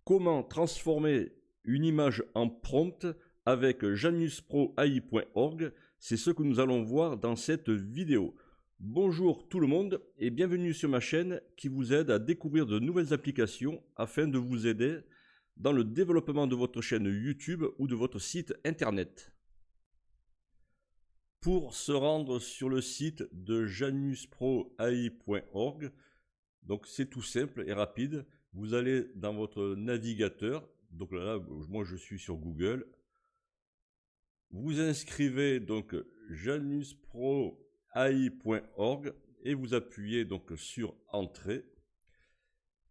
Comment transformer une image en prompt avec janusproai.org? C'est ce que nous allons voir dans cette vidéo. Bonjour tout le monde et bienvenue sur ma chaîne qui vous aide à découvrir de nouvelles applications afin de vous aider dans le développement de votre chaîne YouTube ou de votre site internet. Pour se rendre sur le site de janusproai.org, donc c'est tout simple et rapide. Vous allez dans votre navigateur, donc là, moi je suis sur Google. Vous inscrivez donc janusproai.org et vous appuyez donc sur Entrée.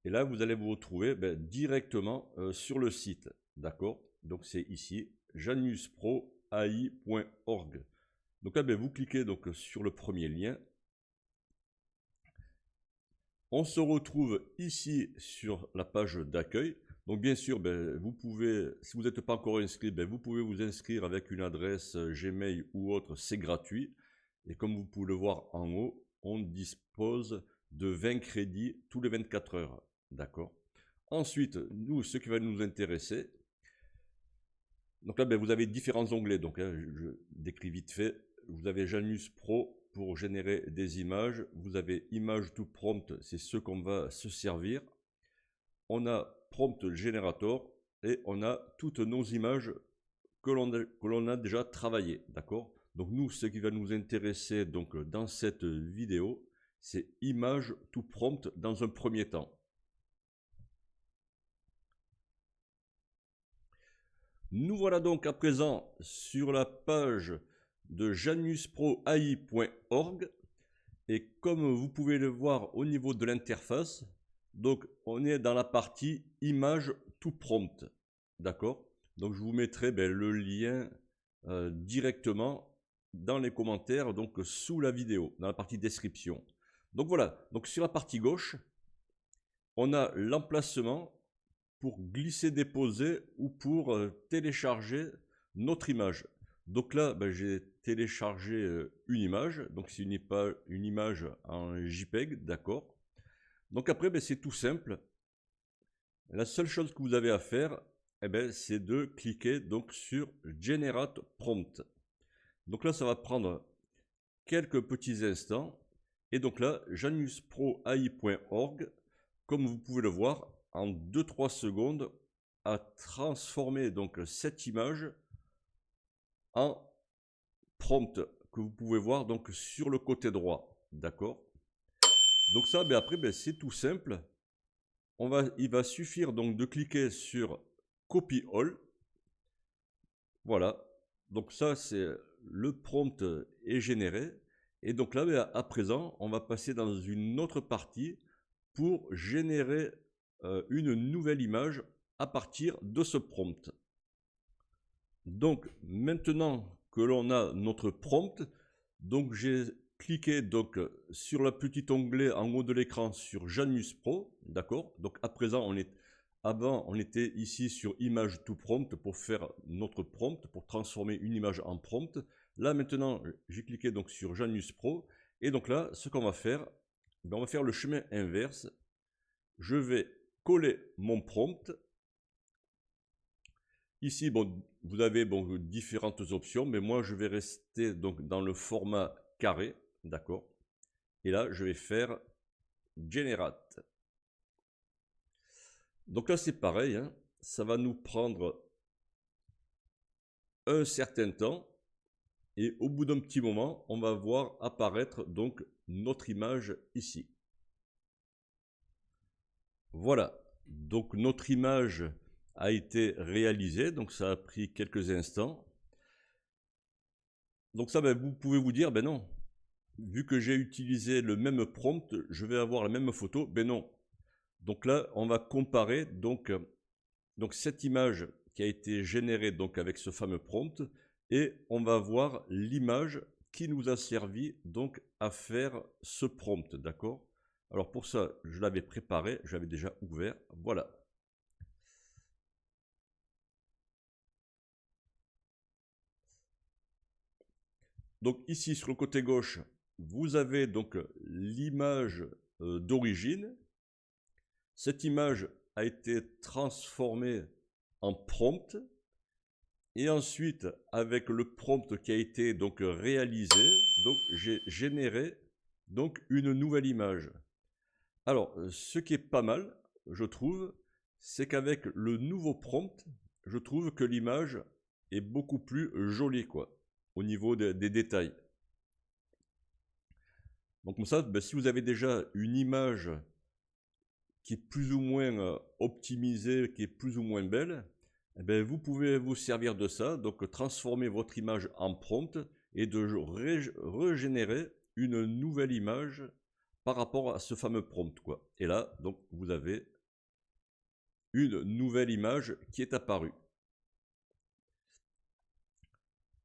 Et là, vous allez vous retrouver directement sur le site, d'accord? Donc c'est ici, janusproai.org. Donc là, vous cliquez donc sur le premier lien. On se retrouve ici sur la page d'accueil. Donc bien sûr, vous pouvez, si vous n'êtes pas encore inscrit, vous pouvez vous inscrire avec une adresse Gmail ou autre, c'est gratuit. Et comme vous pouvez le voir en haut, on dispose de 20 crédits tous les 24 heures. D'accord? Ensuite, nous, ce qui va nous intéresser, donc là, vous avez différents onglets. Donc, je décris vite fait. Vous avez Janus Pro pour générer des images. Vous avez Image to Prompt, c'est ce qu'on va se servir. On a Prompt Generator et on a toutes nos images que l'on a déjà travaillées. D'accord? Donc, nous, ce qui va nous intéresser donc, dans cette vidéo, c'est Image to Prompt dans un premier temps. Nous voilà donc à présent sur la page de janusproai.org et comme vous pouvez le voir au niveau de l'interface, donc on est dans la partie image to prompt, d'accord? Donc je vous mettrai le lien directement dans les commentaires, donc sous la vidéo, dans la partie description. Donc voilà, donc sur la partie gauche, on a l'emplacement pour glisser, déposer ou pour télécharger notre image. Donc là, j'ai téléchargé une image, donc c'est une image en JPEG, d'accord. Donc après, c'est tout simple. La seule chose que vous avez à faire, c'est de cliquer donc sur Generate Prompt. Donc là, ça va prendre quelques petits instants. Et donc là, janusproai.org, comme vous pouvez le voir, en 2-3 secondes, a transformé donc cette image en prompt que vous pouvez voir donc sur le côté droit, d'accord? Donc ça, après, c'est tout simple. Il va suffire donc de cliquer sur Copy All. Voilà. Donc ça, c'est le prompt est généré. Et donc là, à présent, on va passer dans une autre partie pour générer une nouvelle image à partir de ce prompt. Donc maintenant que l'on a notre prompt, donc j'ai cliqué donc sur le petit onglet en haut de l'écran sur Janus Pro, d'accord? Donc à présent avant on était ici sur Image to Prompt pour faire notre prompt, pour transformer une image en prompt. Là maintenant j'ai cliqué donc sur Janus Pro et donc là ce qu'on va faire, on va faire le chemin inverse. Je vais coller mon prompt. Ici, vous avez différentes options, mais moi je vais rester donc dans le format carré, d'accord? Et là, je vais faire Generate. Donc là, c'est pareil, hein, ça va nous prendre un certain temps, et au bout d'un petit moment, on va voir apparaître donc notre image ici. Voilà, donc notre image a été réalisée, donc ça a pris quelques instants. Donc ça, vous pouvez vous dire, non, vu que j'ai utilisé le même prompt, je vais avoir la même photo. Non. Donc là, on va comparer donc cette image qui a été générée donc avec ce fameux prompt et on va voir l'image qui nous a servi donc à faire ce prompt, d'accord? Alors pour ça, je l'avais préparé, j'avais déjà ouvert, voilà. Donc ici sur le côté gauche, vous avez donc l'image d'origine. Cette image a été transformé en prompt. Et ensuite, avec le prompt qui a été donc réalisé, donc j'ai généré donc une nouvelle image. Alors, ce qui est pas mal, je trouve, c'est qu'avec le nouveau prompt, je trouve que l'image est beaucoup plus jolie, quoi, au niveau des détails. Donc comme ça, ben, si vous avez déjà une image qui est plus ou moins optimisée, qui est plus ou moins belle, eh ben, vous pouvez vous servir de ça, donc transformer votre image en prompt et de régénérer une nouvelle image par rapport à ce fameux prompt, quoi. Et là, donc, vous avez une nouvelle image qui est apparue.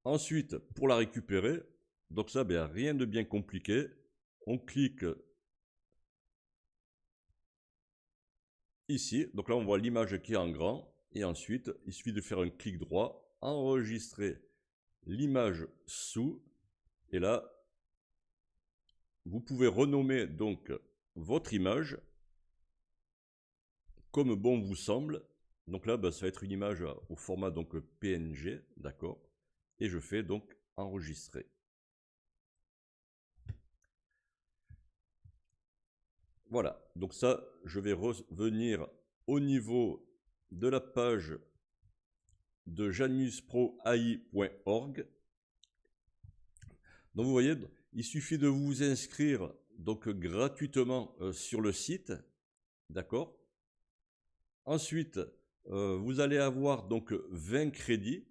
Ensuite, pour la récupérer, donc ça, ben, rien de bien compliqué. On clique ici. Donc là, on voit l'image qui est en grand. Et ensuite, il suffit de faire un clic droit, enregistrer l'image sous. Et là, vous pouvez renommer donc votre image comme bon vous semble. Donc là, ben, ça va être une image au format donc PNG, d'accord. Et je fais donc enregistrer. Voilà, donc ça, je vais revenir au niveau de la page de janusproai.org. Donc vous voyez, il suffit de vous inscrire donc gratuitement sur le site, d'accord. Ensuite, vous allez avoir donc 20 crédits.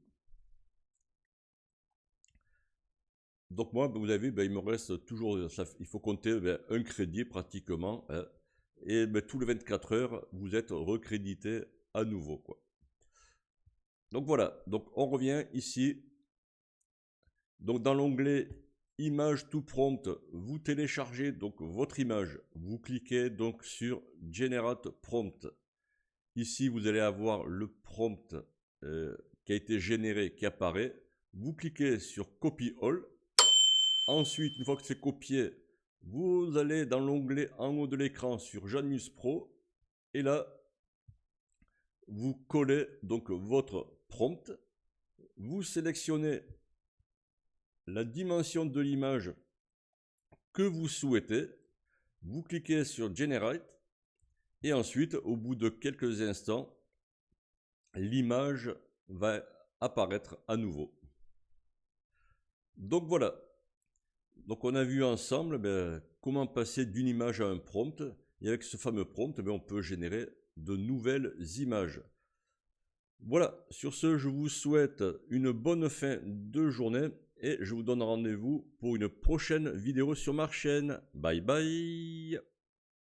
Donc moi, vous avez vu, ben, il me reste toujours, il faut compter un crédit pratiquement, hein, et ben, tous les 24 heures, vous êtes recrédité à nouveau, quoi. Donc voilà, donc on revient ici. Donc dans l'onglet Image tout prompt, vous téléchargez donc votre image. Vous cliquez donc sur Generate Prompt. Ici, vous allez avoir le prompt qui a été généré qui apparaît. Vous cliquez sur Copy All. Ensuite, une fois que c'est copié, vous allez dans l'onglet en haut de l'écran sur Janus Pro. Et là, vous collez donc votre prompt. Vous sélectionnez la dimension de l'image que vous souhaitez. Vous cliquez sur Generate. Et ensuite, au bout de quelques instants, l'image va apparaître à nouveau. Donc voilà. Donc on a vu ensemble comment passer d'une image à un prompt. Et avec ce fameux prompt, on peut générer de nouvelles images. Voilà, sur ce, je vous souhaite une bonne fin de journée et je vous donne rendez-vous pour une prochaine vidéo sur ma chaîne. Bye bye!